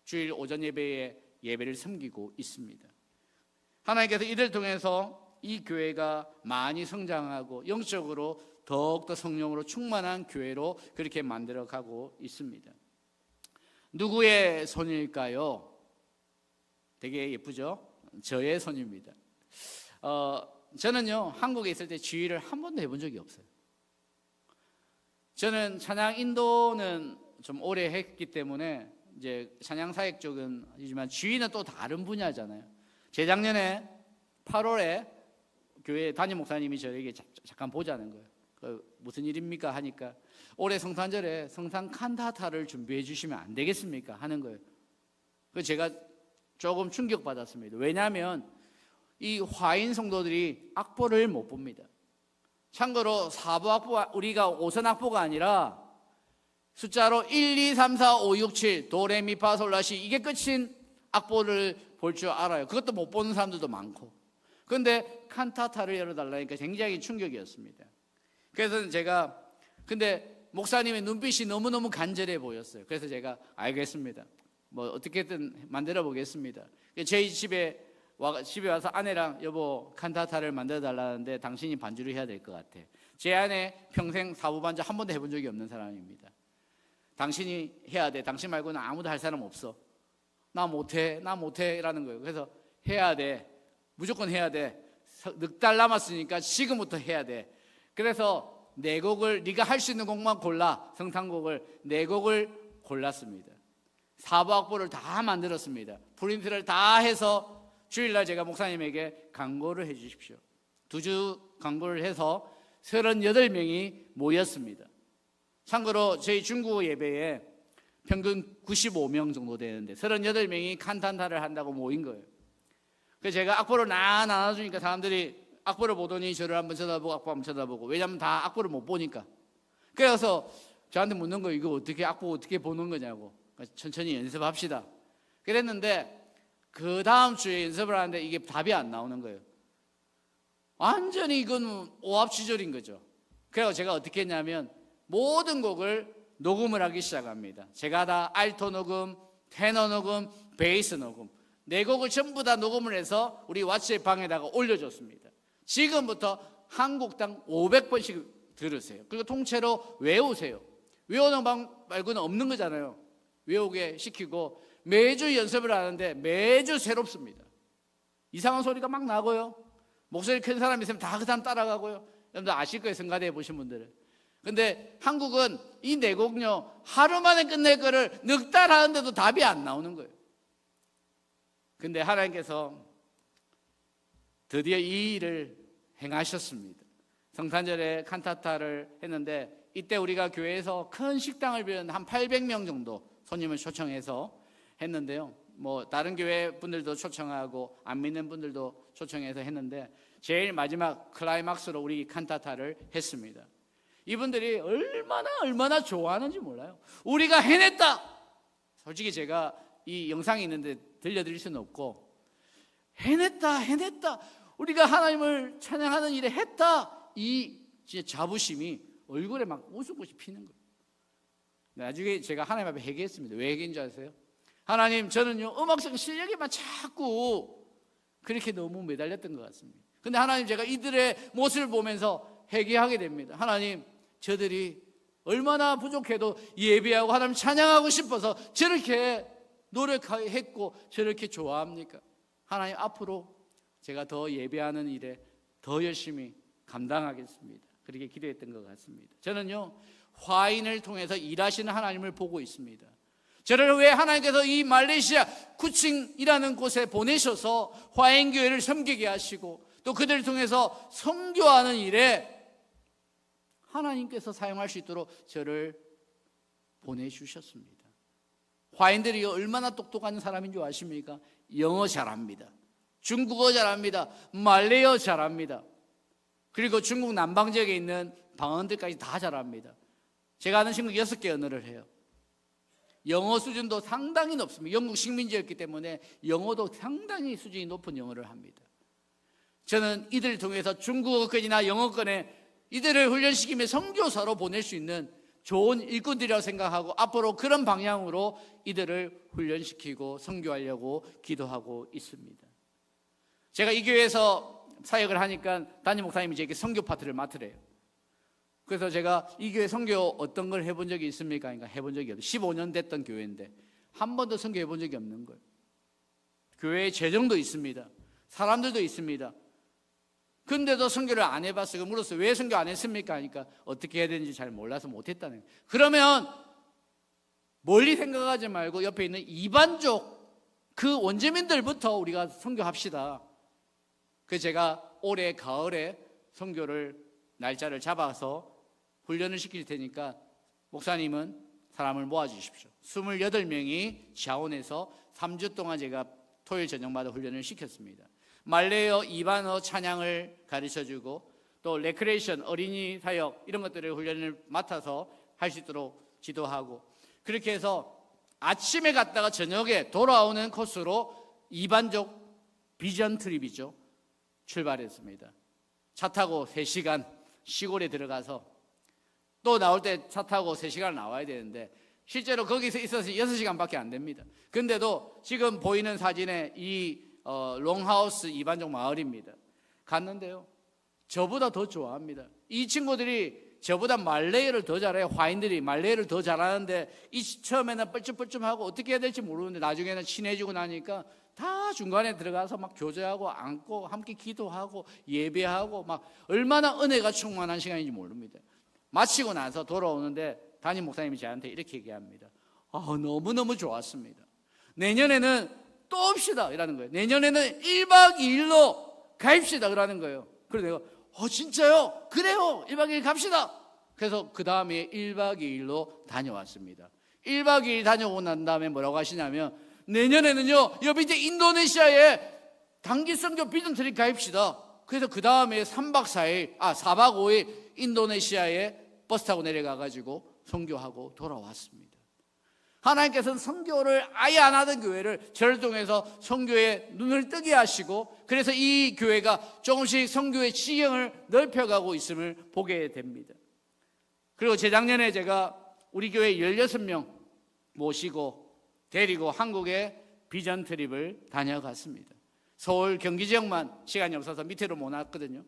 주일 오전 예배에 예배를 섬기고 있습니다. 하나님께서 이들을 통해서 이 교회가 많이 성장하고 영적으로 더욱더 성령으로 충만한 교회로 그렇게 만들어가고 있습니다. 누구의 손일까요? 되게 예쁘죠? 저의 손입니다. 저는요 한국에 있을 때 지휘를 한 번도 해본 적이 없어요. 저는 찬양 인도는 좀 오래 했기 때문에 이제 찬양 사역 쪽은 아니지만 지휘는 또 다른 분야잖아요. 재작년에 8월에 교회 담임 목사님이 저에게 잠깐 보자는 거예요. 무슨 일입니까 하니까, 올해 성탄절에 성탄 칸타타를 준비해 주시면 안 되겠습니까 하는 거예요. 그래서 제가 조금 충격받았습니다. 왜냐하면 이 화인 성도들이 악보를 못 봅니다. 참고로 4부 악보, 우리가 5선 악보가 아니라 숫자로 1, 2, 3, 4, 5, 6, 7 도레미파솔라시, 이게 끝인 악보를 볼 줄 알아요. 그것도 못 보는 사람들도 많고. 그런데 칸타타를 열어달라니까 굉장히 충격이었습니다. 그래서 제가, 근데 목사님의 눈빛이 너무너무 간절해 보였어요. 그래서 제가 알겠습니다, 뭐 어떻게든 만들어 보겠습니다. 저희 집에 와서 아내랑, 여보 칸타타를 만들어 달라는데 당신이 반주를 해야 될 것 같아. 제 아내 평생 사부 반주 한 번도 해본 적이 없는 사람입니다. 당신이 해야 돼, 당신 말고는 아무도 할 사람 없어, 나 못해 라는 거예요. 그래서 해야 돼, 무조건 해야 돼, 넉 달 남았으니까 지금부터 해야 돼. 그래서 네 곡을, 네가 할 수 있는 곡만 골라, 성탄곡을 네 곡을 골랐습니다. 4부 악보를 다 만들었습니다. 프린트를 다 해서 주일날 제가 목사님에게 광고를 해 주십시오. 2주 광고를 해서 38명이 모였습니다. 참고로 저희 중국 예배에 평균 95명 정도 되는데 38명이 칸타타를 한다고 모인 거예요. 그래서 제가 악보를 나눠주니까 사람들이 악보를 보더니 저를 한번 쳐다보고 악보 한번 쳐다보고, 왜냐하면 다 악보를 못 보니까. 그래서 저한테 묻는 거예요. 이거 어떻게, 악보 어떻게 보는 거냐고. 천천히 연습합시다 그랬는데, 그 다음 주에 연습을 하는데 이게 답이 안 나오는 거예요. 완전히 이건 오합지졸인 거죠. 그래서 제가 어떻게 했냐면 모든 곡을 녹음을 하기 시작합니다. 제가 다 알토 녹음, 테너 녹음, 베이스 녹음, 네 곡을 전부 다 녹음을 해서 우리 왓츠의 방에다가 올려줬습니다. 지금부터 한 곡당 500번씩 들으세요. 그리고 통째로 외우세요. 외우는 방 말고는 없는 거잖아요. 외우게 시키고 매주 연습을 하는데 매주 새롭습니다. 이상한 소리가 막 나고요. 목소리 큰 사람이 있으면 다 그 사람 따라가고요. 여러분들 아실 거예요, 성가대 보신 분들은. 근데 한국은 이 네 곡요 하루 만에 끝낼 거를 넉 달 하는데도 답이 안 나오는 거예요. 근데 하나님께서 드디어 이 일을 행하셨습니다. 성탄절에 칸타타를 했는데 이때 우리가 교회에서 큰 식당을 빌려 한 800명 정도 손님을 초청해서 했는데요. 뭐 다른 교회 분들도 초청하고 안 믿는 분들도 초청해서 했는데 제일 마지막 클라이막스로 우리 칸타타를 했습니다. 이분들이 얼마나 좋아하는지 몰라요. 우리가 해냈다. 솔직히 제가 이 영상이 있는데 들려드릴 수는 없고 해냈다. 우리가 하나님을 찬양하는 일에 했다. 이 진짜 자부심이 얼굴에 막 웃음꽃이 피는 거예요. 나중에 제가 하나님 앞에 회개했습니다. 왜 회개인 줄 아세요? 하나님, 저는요 음악성 실력에만 자꾸 그렇게 너무 매달렸던 것 같습니다. 근데 하나님, 제가 이들의 모습을 보면서 회개하게 됩니다. 하나님, 저들이 얼마나 부족해도 예배하고 하나님 찬양하고 싶어서 저렇게 노력했고 저렇게 좋아합니까? 하나님, 앞으로 제가 더 예배하는 일에 더 열심히 감당하겠습니다. 그렇게 기도했던 것 같습니다. 저는요 화인을 통해서 일하시는 하나님을 보고 있습니다. 저를 왜 하나님께서 이 말레이시아 쿠칭이라는 곳에 보내셔서 화인교회를 섬기게 하시고 또 그들을 통해서 선교하는 일에 하나님께서 사용할 수 있도록 저를 보내주셨습니다. 화인들이 얼마나 똑똑한 사람인 줄 아십니까? 영어 잘합니다. 중국어 잘합니다. 말레이어 잘합니다. 그리고 중국 남방 지역에 있는 방언들까지 다 잘합니다. 제가 아는 친구 6개 언어를 해요. 영어 수준도 상당히 높습니다. 영국 식민지였기 때문에 영어도 상당히 수준이 높은 영어를 합니다. 저는 이들을 통해서 중국어권이나 영어권에 이들을 훈련시키며 선교사로 보낼 수 있는 좋은 일꾼들이라고 생각하고 앞으로 그런 방향으로 이들을 훈련시키고 선교하려고 기도하고 있습니다. 제가 이 교회에서 사역을 하니까 담임 목사님이 제게 선교 파트를 맡으래요. 그래서 제가 이 교회 선교 어떤 걸 해본 적이 있습니까? 그러니까 해본 적이 없어요. 15년 됐던 교회인데 한 번도 선교해 본 적이 없는 거예요. 교회에 재정도 있습니다. 사람들도 있습니다. 근데도 선교를 안 해봤어요. 물었어요. 왜 선교 안 했습니까? 하니까 어떻게 해야 되는지 잘 몰라서 못했다는 거예요. 그러면 멀리 생각하지 말고 옆에 있는 이반족 그 원주민들부터 우리가 선교합시다. 그래서 제가 올해 가을에 선교를 날짜를 잡아서 훈련을 시킬 테니까 목사님은 사람을 모아주십시오. 28명이 자원해서 3주 동안 제가 토요일 저녁마다 훈련을 시켰습니다. 말레이어, 이반어 찬양을 가르쳐주고 또 레크레이션, 어린이 사역 이런 것들을 훈련을 맡아서 할 수 있도록 지도하고 그렇게 해서 아침에 갔다가 저녁에 돌아오는 코스로 이반족 비전 트립이죠. 출발했습니다. 차 타고 3시간 시골에 들어가서 또 나올 때 차 타고 3시간 나와야 되는데 실제로 거기서 있어서 6시간밖에 안 됩니다. 근데도 지금 보이는 사진에 이 롱하우스 이반족 마을입니다. 갔는데요 저보다 더 좋아합니다. 이 친구들이 저보다 말레이어를 더 잘해요. 화인들이 말레이어를 더 잘하는데 이 처음에는 뻘쭘뻘쭘하고 어떻게 해야 될지 모르는데 나중에는 친해지고 나니까 다 중간에 들어가서 막 교제하고 안고 함께 기도하고 예배하고 막 얼마나 은혜가 충만한 시간인지 모릅니다. 마치고 나서 돌아오는데 담임 목사님이 저한테 이렇게 얘기합니다. 너무너무 좋았습니다. 내년에는 또 옵시다 이라는 거예요. 내년에는 1박 2일로 가입시다 그러는 거예요. 그래서 내가 진짜요? 그래요 1박 2일 갑시다. 그래서 그 다음에 1박 2일로 다녀왔습니다. 1박 2일 다녀오고 난 다음에 뭐라고 하시냐면 내년에는요 옆에 이제 인도네시아에 단기 선교 비전 트립 가입시다. 그래서 그 다음에 4박 5일 인도네시아에 버스 타고 내려가가지고 선교하고 돌아왔습니다. 하나님께서는 선교를 아예 안 하던 교회를 저를 통해서 선교에 눈을 뜨게 하시고 그래서 이 교회가 조금씩 선교의 지형을 넓혀가고 있음을 보게 됩니다. 그리고 재작년에 제가 우리 교회 16명 모시고 데리고 한국에 비전 트립을 다녀갔습니다. 서울 경기 지역만 시간이 없어서 밑으로 못 왔거든요.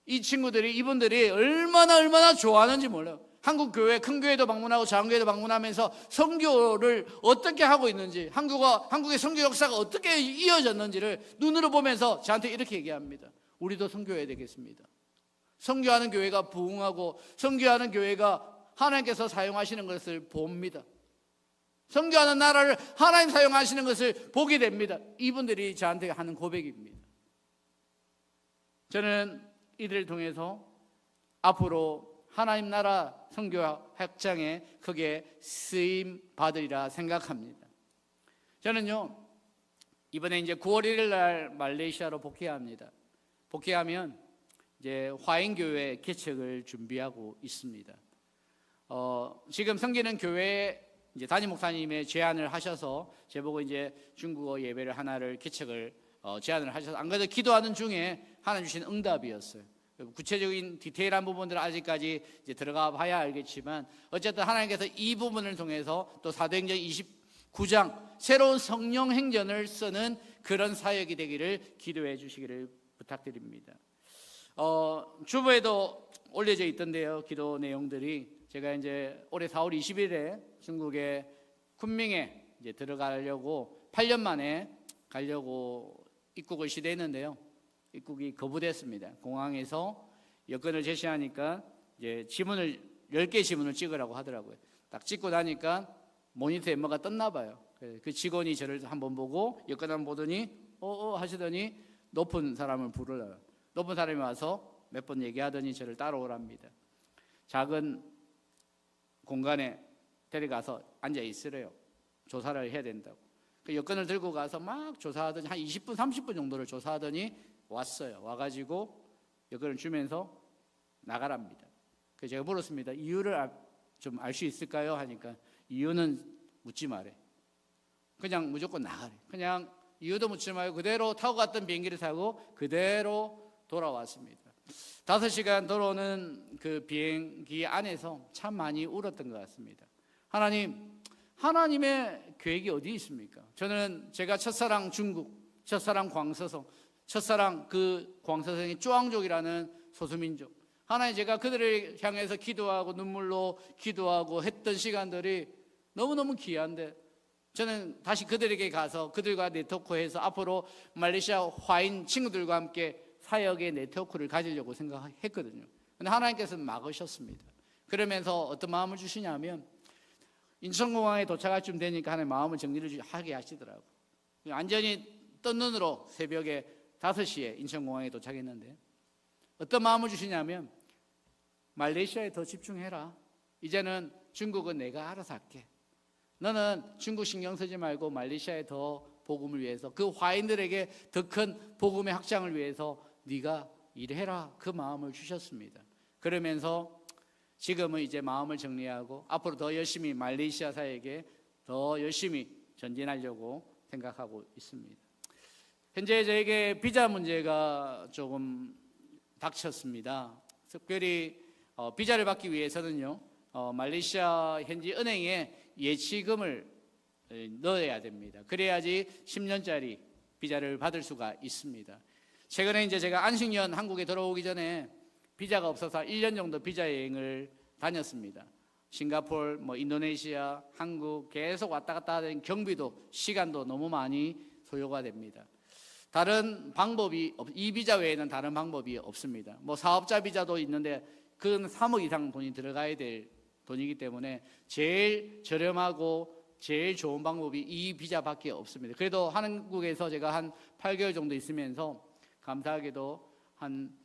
이 친구들이, 이분들이 얼마나 좋아하는지 몰라요. 한국 교회, 큰 교회도 방문하고 작은 교회도 방문하면서 선교를 어떻게 하고 있는지, 한국의 선교 역사가 어떻게 이어졌는지를 눈으로 보면서 저한테 이렇게 얘기합니다. 우리도 선교해야 되겠습니다. 선교하는 교회가 부흥하고 선교하는 교회가 하나님께서 사용하시는 것을 봅니다. 선교하는 나라를 하나님 사용하시는 것을 보게 됩니다. 이분들이 저한테 하는 고백입니다. 저는 이들을 통해서 앞으로 하나님 나라 선교 확장에 크게 쓰임 받으리라 생각합니다. 저는요, 이번에 이제 9월 1일 날 말레이시아로 복귀합니다. 복귀하면 이제 화인교회 개척을 준비하고 있습니다. 지금 섬기는 교회 이제 담임 목사님의 제안을 하셔서 제보고 이제 중국어 예배를 하나를 개척을 제안을 하셔서, 안 그래도 기도하는 중에 하나님 주신 응답이었어요. 구체적인 디테일한 부분들은 아직까지 이제 들어가 봐야 알겠지만, 어쨌든 하나님께서 이 부분을 통해서 또 사도행전 29장 새로운 성령 행전을 쓰는 그런 사역이 되기를 기도해 주시기를 부탁드립니다. 주보에도 올려져 있던데요, 기도 내용들이. 제가 이제 올해 4월 20일에 중국의 쿤밍에 이제 들어가려고 8년 만에 가려고 입국을 시도했는데요. 입국이 거부됐습니다. 공항에서 여권을 제시하니까 이제 지문을 10개 지문을 찍으라고 하더라고요. 딱 찍고 나니까 모니터에 뭐가 떴나 봐요. 그 직원이 저를 한번 보고 여권 한번 보더니 하시더니 높은 사람을 부르라요. 높은 사람이 와서 몇 번 얘기하더니 저를 따라오랍니다. 작은 공간에 데려가서 앉아 있으래요. 조사를 해야 된다고. 그 여권을 들고 가서 막 조사하더니 한 20분 30분 정도를 조사하더니 왔어요. 와가지고 여권을 주면서 나가랍니다. 그래서 제가 물었습니다. 이유를 좀 알 수 있을까요? 하니까 이유는 묻지 마래. 그냥 무조건 나가래. 그냥 이유도 묻지 말고 그대로 타고 갔던 비행기를 타고 그대로 돌아왔습니다. 5시간 돌아오는 그 비행기 안에서 참 많이 울었던 것 같습니다. 하나님의 계획이 어디 있습니까? 저는 제가 첫사랑 중국, 첫사랑 광서성, 첫사랑 그 광서성의 쭈앙족이라는 소수민족, 하나님 제가 그들을 향해서 기도하고 눈물로 기도하고 했던 시간들이 너무너무 귀한데, 저는 다시 그들에게 가서 그들과 네트워크해서 앞으로 말레이시아 화인 친구들과 함께 사역의 네트워크를 가지려고 생각했거든요. 그런데 하나님께서는 막으셨습니다. 그러면서 어떤 마음을 주시냐면, 인천공항에 도착할 쯤 되니까 하나님 마음을 정리를 하게 하시더라고요. 완전히 뜬 눈으로 새벽에 5시에 인천공항에 도착했는데 어떤 마음을 주시냐면, 말레이시아에 더 집중해라. 이제는 중국은 내가 알아서 할게. 너는 중국 신경 쓰지 말고 말레이시아에 더 복음을 위해서, 그 화인들에게 더 큰 복음의 확장을 위해서 네가 일해라. 그 마음을 주셨습니다. 그러면서 지금은 이제 마음을 정리하고 앞으로 더 열심히 말레이시아 사역에 더 열심히 전진하려고 생각하고 있습니다. 현재 저에게 비자 문제가 조금 닥쳤습니다. 특별히 비자를 받기 위해서는요, 말레이시아 현지 은행에 예치금을 넣어야 됩니다. 그래야지 10년짜리 비자를 받을 수가 있습니다. 최근에 이제 제가 안식년 한국에 들어오기 전에 비자가 없어서 1년 정도 비자 여행을 다녔습니다. 싱가포르, 인도네시아, 한국 계속 왔다 갔다 하는 경비도 시간도 너무 많이 소요가 됩니다. 다른 방법이 이 비자 외에는 다른 방법이 없습니다. 사업자 비자도 있는데 그건 3억 이상 돈이 들어가야 될 돈이기 때문에 제일 저렴하고 제일 좋은 방법이 이 비자밖에 없습니다. 그래도 한국에서 제가 한 8개월 정도 있으면서 감사하게도 한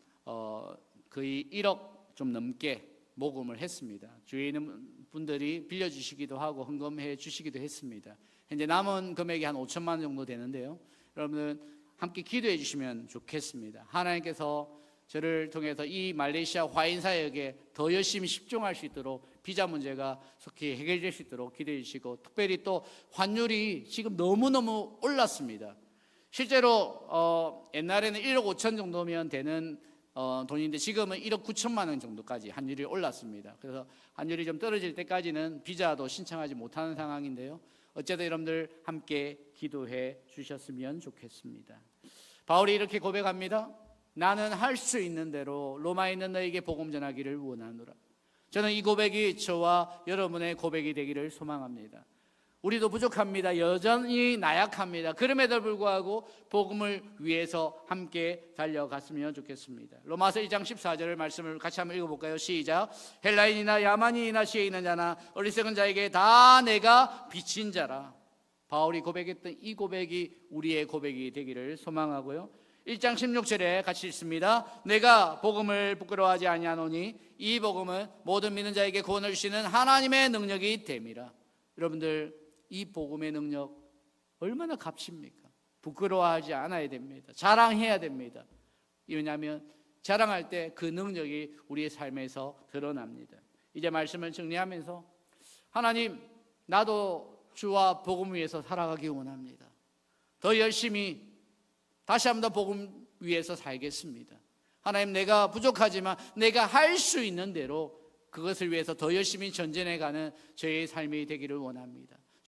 거의 1억 좀 넘게 모금을 했습니다. 주위에 있는 분들이 빌려주시기도 하고 헌금해 주시기도 했습니다. 현재 남은 금액이 한 5천만 원 정도 되는데요. 여러분들 함께 기도해 주시면 좋겠습니다. 하나님께서 저를 통해서 이 말레이시아 화인 사역에 더 열심히 집중할 수 있도록 비자 문제가 속히 해결될 수 있도록 기도해 주시고, 특별히 또 환율이 지금 너무너무 올랐습니다. 실제로 옛날에는 1억 5천 정도면 되는 돈인데 지금은 1억 9천만 원 정도까지 환율이 올랐습니다. 그래서 환율이 좀 떨어질 때까지는 비자도 신청하지 못하는 상황인데요. 어쨌든 여러분들 함께 기도해 주셨으면 좋겠습니다. 바울이 이렇게 고백합니다. 나는 할 수 있는 대로 로마에 있는 너에게 복음 전하기를 원하노라. 저는 이 고백이 저와 여러분의 고백이 되기를 소망합니다. 우리도 부족합니다. 여전히 나약합니다. 그럼에도 불구하고 복음을 위해서 함께 달려갔으면 좋겠습니다. 로마서 1장 14절의 말씀을 같이 한번 읽어볼까요? 시작. 헬라인이나 야만인이나 시에 있는 자나 어리석은 자에게 다 내가 비친 자라. 바울이 고백했던 이 고백이 우리의 고백이 되기를 소망하고요. 1장 16절에 같이 읽습니다. 내가 복음을 부끄러워하지 아니하노니 이 복음은 모든 믿는 자에게 구원을 주시는 하나님의 능력이 됨이라. 여러분들 이 복음의 능력 얼마나 값입니까? 부끄러워하지 않아야 됩니다. 자랑해야 됩니다. 왜냐하면 자랑할 때 그 능력이 우리의 삶에서 드러납니다. 이제 말씀을 정리하면서 하나님, 나도 주와 복음 위해서 살아가기 원합니다. 더 열심히 다시 한번 더 복음 위해서 살겠습니다. 하나님, 내가 부족하지만 내가 할 수 있는 대로 그것을 위해서 더 열심히 전진해가는 저의 삶이 되기를 원합니다.